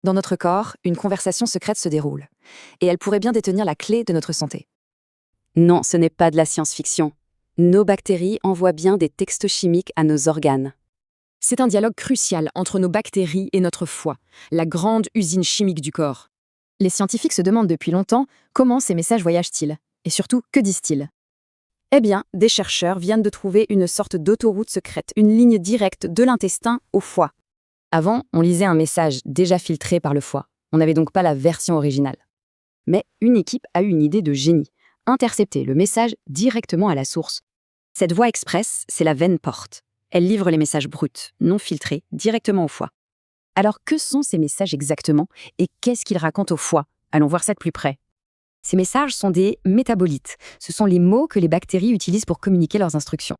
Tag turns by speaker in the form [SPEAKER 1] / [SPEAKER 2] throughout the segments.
[SPEAKER 1] Dans notre corps, une conversation secrète se déroule. Et elle pourrait bien détenir la clé de notre santé.
[SPEAKER 2] Non, ce n'est pas de la science-fiction. Nos bactéries envoient bien des textos chimiques à nos organes.
[SPEAKER 3] C'est un dialogue crucial entre nos bactéries et notre foie, la grande usine chimique du corps. Les scientifiques se demandent depuis longtemps comment ces messages voyagent-ils, et surtout, que disent-ils?
[SPEAKER 2] Eh bien, des chercheurs viennent de trouver une sorte d'autoroute secrète, une ligne directe de l'intestin au foie.
[SPEAKER 3] Avant, on lisait un message déjà filtré par le foie. On n'avait donc pas la version originale.
[SPEAKER 2] Mais une équipe a eu une idée de génie. Intercepter le message directement à la source. Cette voie express, c'est la veine porte. Elle livre les messages bruts, non filtrés, directement au foie.
[SPEAKER 3] Alors que sont ces messages exactement et qu'est-ce qu'ils racontent au foie? Allons voir ça de plus près. Ces messages sont des métabolites. Ce sont les mots que les bactéries utilisent pour communiquer leurs instructions.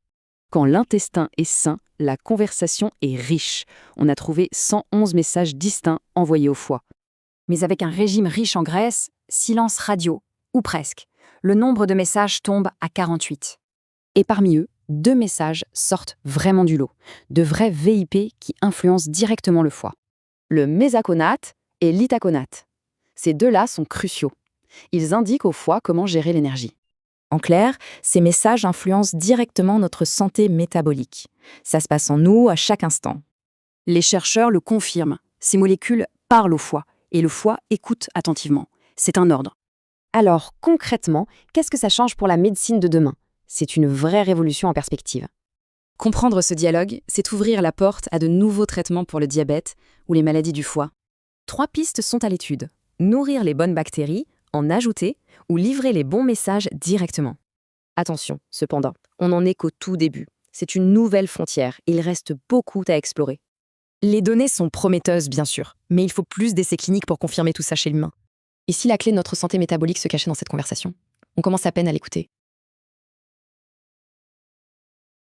[SPEAKER 2] Quand l'intestin est sain, la conversation est riche. On a trouvé 111 messages distincts envoyés au foie.
[SPEAKER 1] Mais avec un régime riche en graisse, silence radio, ou presque. Le nombre de messages tombe à 48.
[SPEAKER 3] Et parmi eux, 2 messages sortent vraiment du lot. De vrais VIP qui influencent directement le foie.
[SPEAKER 2] Le mésaconate et l'itaconate. Ces deux-là sont cruciaux. Ils indiquent au foie comment gérer l'énergie.
[SPEAKER 1] En clair, ces messages influencent directement notre santé métabolique. Ça se passe en nous à chaque instant.
[SPEAKER 2] Les chercheurs le confirment. Ces molécules parlent au foie et le foie écoute attentivement. C'est un ordre.
[SPEAKER 3] Alors, concrètement, qu'est-ce que ça change pour la médecine de demain? C'est une vraie révolution en perspective.
[SPEAKER 2] Comprendre ce dialogue, c'est ouvrir la porte à de nouveaux traitements pour le diabète ou les maladies du foie.
[SPEAKER 3] 3 pistes sont à l'étude. Nourrir les bonnes bactéries, en ajouter ou livrer les bons messages directement. Attention, cependant, on n'en est qu'au tout début. C'est une nouvelle frontière, il reste beaucoup à explorer. Les données sont prometteuses, bien sûr, mais il faut plus d'essais cliniques pour confirmer tout ça chez l'humain. Et si la clé de notre santé métabolique se cachait dans cette conversation? On commence à peine à l'écouter.